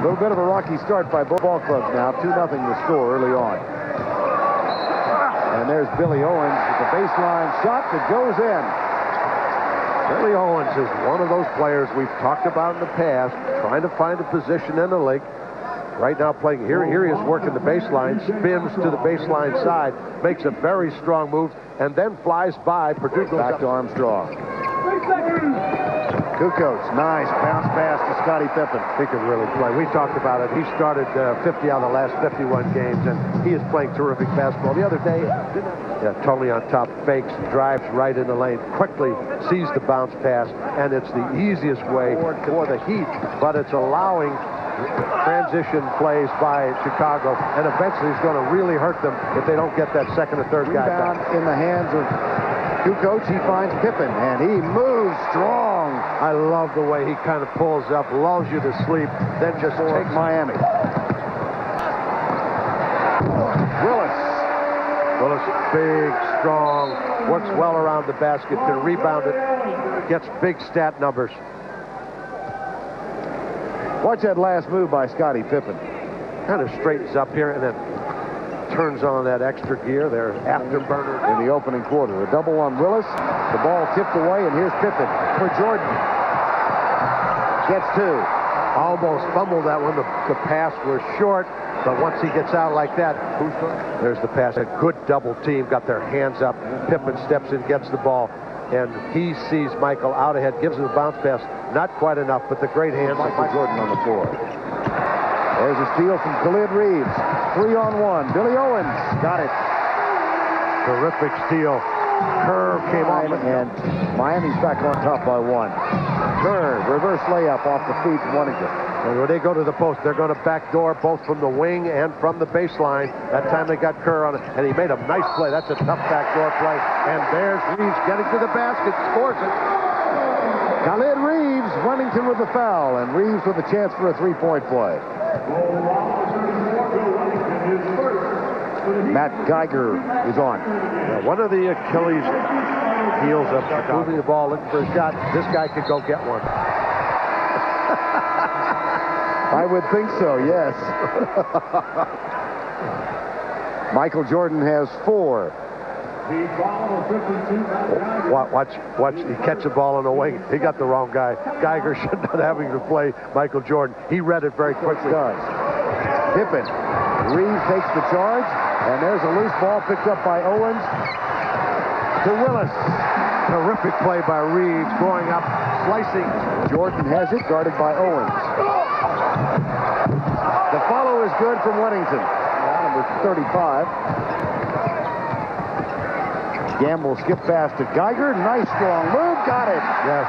A little bit of a rocky start by both ball clubs now. 2-0 the score early on. And there's Billy Owens with the baseline shot that goes in. Billy Owens is one of those players we've talked about in the past, trying to find a position in the league. Right now playing here he is working the baseline, spins to the baseline side, makes a very strong move, and then flies by. Purdue goes back to Armstrong. Kukoc, nice bounce pass to Scottie Pippen. He can really play. We talked about it. He started 50 out of the last 51 games, and he is playing terrific basketball. The other day, totally on top, fakes, drives right in the lane, quickly sees the bounce pass, and it's the easiest way for the Heat, but it's allowing transition plays by Chicago, and eventually it's going to really hurt them if they don't get that second or third guy back. In the hands of Kukoc, he finds Pippen, and he moves strong. I love the way he kind of pulls up, lulls you to sleep, then just takes Miami. Willis, big, strong, works well around the basket, can rebound it, gets big stat numbers. Watch that last move by Scottie Pippen. Kind of straightens up here and then turns on that extra gear there, afterburner. In the opening quarter, a double on Willis. The ball tipped away, and here's Pippen for Jordan. Gets two. Almost fumbled that one. The pass was short, but once he gets out like that, there's the pass. A good double team, got their hands up. Pippen steps in, gets the ball, and he sees Michael out ahead, gives him a bounce pass. Not quite enough, but the great hands of Michael Jordan on the floor. There's a steal from Khalid Reeves. 3-on-1. Billy Owens got it. Terrific steal. Curve came off. And Miami's back on top by one. Curve, reverse layup off the feet from Wennington. And when they go to the post, they're going to backdoor both from the wing and from the baseline. That time they got Kerr on it, and he made a nice play. That's a tough backdoor play. And there's Reeves getting to the basket, scores it. Khalid Reeves, Wennington with the foul, and Reeves with a chance for a three-point play. Matt Geiger is on. Now, one of the Achilles heels of moving the ball, looking for a shot. This guy could go get one. I would think so, yes. Michael Jordan has 4. Watch, he catch the ball on the wing. He got the wrong guy. Geiger should not having to play Michael Jordan. He read it very quickly. Pippen. Reeves takes the charge, and there's a loose ball picked up by Owens to Willis. Terrific play by Reeves, going up, slicing. Jordan has it, guarded by Owens. The follow is good from Wennington. Number 35. Gamble skip pass to Geiger. Nice strong move. Got it. Yes.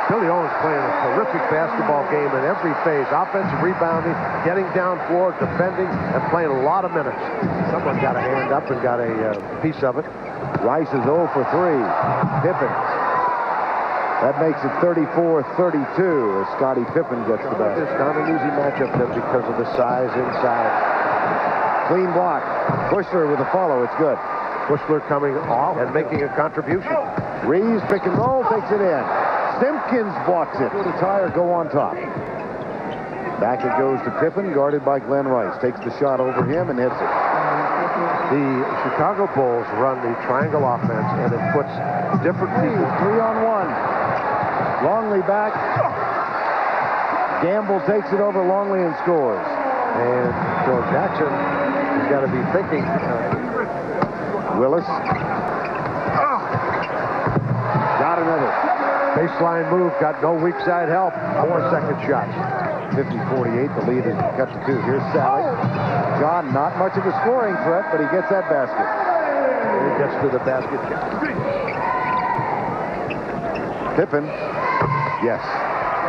Billy Owens playing a terrific basketball game in every phase. Offensive rebounding, getting down floor, defending, and playing a lot of minutes. Someone got a hand up and got a piece of it. Rice is 0 for 3. Pippen. That makes it 34-32 as Scottie Pippen gets the basket. It's not an easy matchup then because of the size inside. Clean block. Bushler with a follow. It's good. Bushler coming off and making a contribution. Reeves pick and roll, takes it in. Simpkins blocks it. The Tire go on top. Back it goes to Pippen, guarded by Glenn Rice. Takes the shot over him and hits it. The Chicago Bulls run the triangle offense, and it puts different people. 3-on-1. Longley back. Gamble takes it over Longley and scores. And Phil Jackson has got to be thinking. Willis. Got another. Baseline move, got no weak side help. 4 second shots. 50-48, the lead is cut to 2. Here's Sally. John, not much of a scoring threat, but he gets that basket. He gets to the basket. Pippen. Yes.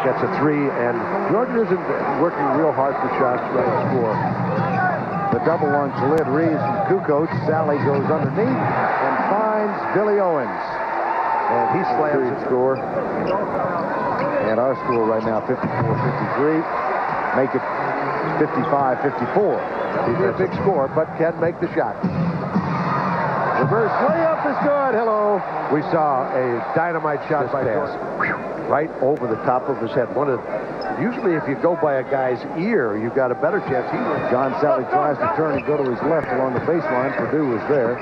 Gets a 3, and Jordan isn't working real hard for shots trying to score. The double on Khalid Reeves from Kukoc. Sally goes underneath and finds Billy Owens. And he slams it. Score. And our score right now, 54-53. Make it 55-54. He's a big score, but can make the shot. Reverse layup is good. Hello. We saw a dynamite shot by Jordan. Right over the top of his head. One of Usually if you go by a guy's ear, you've got a better chance. John Sally tries to turn and go to his left along the baseline. Purdue was there.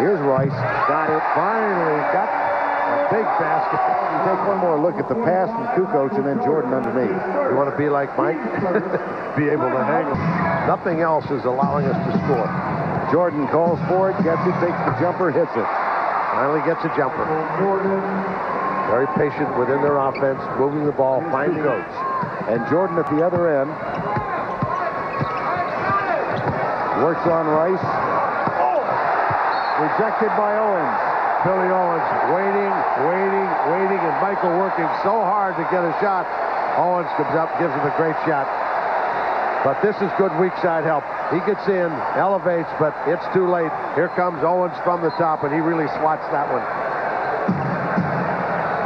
Here's Rice. Got it. Finally got a big basket. Take one more look at the pass from Kukoc and then Jordan underneath. You want to be like Mike? Be able to hang him. Nothing else is allowing us to score. Jordan calls for it, gets it, takes the jumper, hits it. Finally gets a jumper. Very patient within their offense, moving the ball, finding Oates. And Jordan at the other end. Works on Rice. Rejected by Owens. Billy Owens waiting, and Michael working so hard to get a shot. Owens comes up, gives him a great shot. But this is good weak side help. He gets in, elevates, but it's too late. Here comes Owens from the top, and he really swats that one.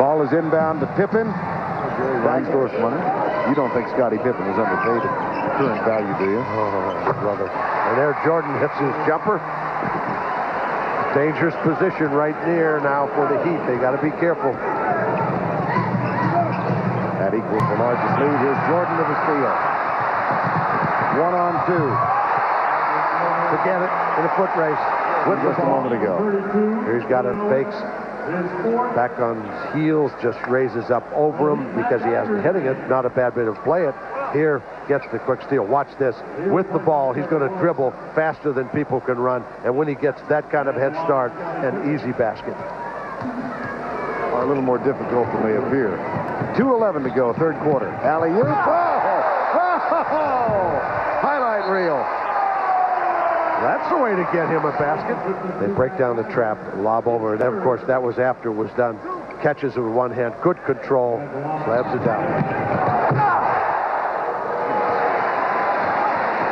Ball is inbound to Pippen. Ryan Storsmunner. You don't think Scottie Pippen was underpaid at current value, do you? Oh, brother. And there Jordan hits his jumper. Dangerous position right near now for the Heat. They got to be careful. That equals the largest lead. Here's Jordan to the steal. 1-on-2. Forget it in a foot race. With just a moment ago. Here he's got it, fakes. Back on his heels, just raises up over him because he hasn't hitting it. Not a bad bit of play it. Here, gets the quick steal. Watch this. With the ball, he's going to dribble faster than people can run. And when he gets that kind of head start, an easy basket. A little more difficult than they appear. 2:11 to go, third quarter. Alley-oop. Oh! Highlight reel. That's the way to get him a basket. They break down the trap, lob over, and then, of course, that was after it was done. Catches it with one hand, good control, slams it down.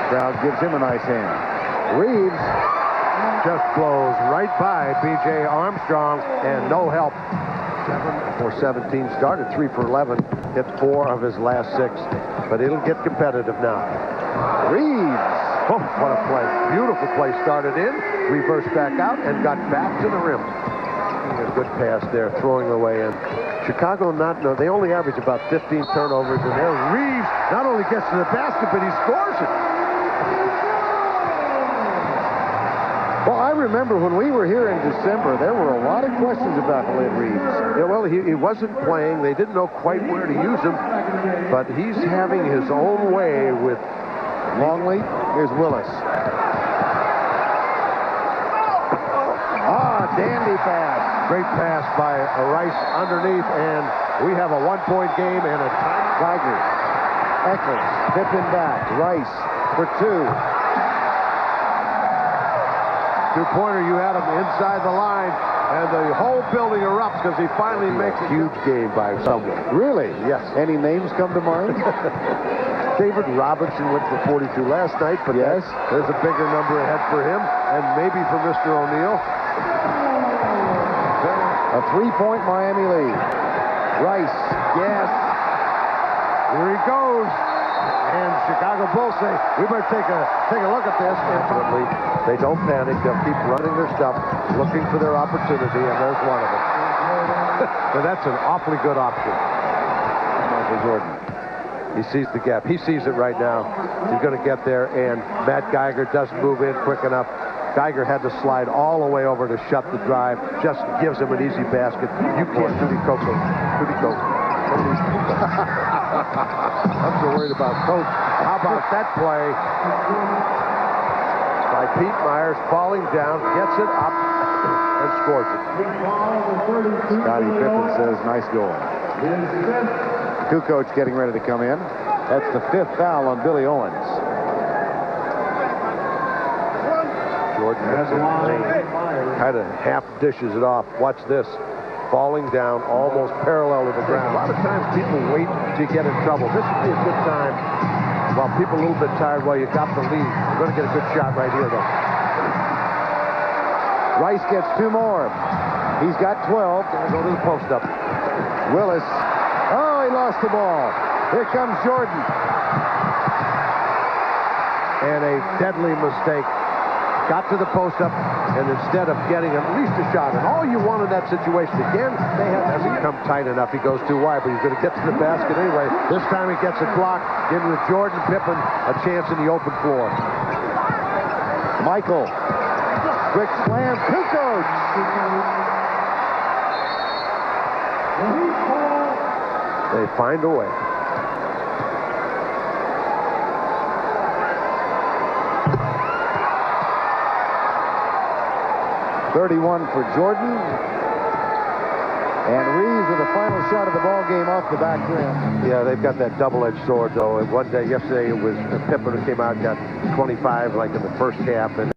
Crowd gives him a nice hand. Reeves just blows right by B.J. Armstrong, and no help. 7 for 17, started 3 for 11, hit 4 of his last 6, but it'll get competitive now. Reeves. Oh, what a play. Beautiful play. Started in, reversed back out, and got back to the rim. A good pass there, throwing away in. Chicago they only average about 15 turnovers, and there Reeves not only gets to the basket, but he scores it. Well, I remember when we were here in December, there were a lot of questions about Lid Reeves. Yeah, well, he wasn't playing. They didn't know quite where to use him, but he's having his own way with Longley. Here's Willis. Dandy pass. Great pass by Rice underneath, and we have a one-point game and a time. Geiger. Eccles. Pippen back. Rice for 2. Two-pointer, you had him inside the line, and the whole building erupts because he finally makes a huge game by someone. Really? Yes. Any names come to mind? David Robinson went for 42 last night, but yes, there's a bigger number ahead for him, and maybe for Mr. O'Neal. A 3-point Miami lead. Rice. Yes. Here he goes. And Chicago Bulls say, we better take a look at this. Definitely. They don't panic. They'll keep running their stuff, looking for their opportunity, and there's one of them. But that's an awfully good option. Michael Jordan. He sees the gap. He sees it right now. He's going to get there, and Matt Geiger doesn't move in quick enough. Geiger had to slide all the way over to shut the drive. Just gives him an easy basket. You can't do the Coco. I'm so worried about Coach. How about that play by Pete Myers, falling down, gets it up, and scores it. Scottie Pippen says, nice goal. Kukoc getting ready to come in. That's the 5th foul on Billy Owens. Jordan kind of half dishes it off. Watch this. Falling down almost parallel to the ground. A lot of times people wait to get in trouble. This would be a good time while people are a little bit tired while you got the lead. You're going to get a good shot right here, though. Rice gets 2 more. He's got 12. Gonna go to the post up. Willis. Oh, he lost the ball. Here comes Jordan. And a deadly mistake. got to the post-up, and instead of getting at least a shot, and all you want in that situation, again, they hasn't come tight enough. He goes too wide, but he's going to get to the basket anyway. This time he gets it blocked, giving Jordan Pippen a chance in the open floor. Michael, quick slam, Kukoc. They find a way. .31 for Jordan. And Reeves with the final shot of the ball game off the back rim. Yeah, they've got that double-edged sword, though. And one day, yesterday, it was Pippen who came out and got 25, like in the first half. And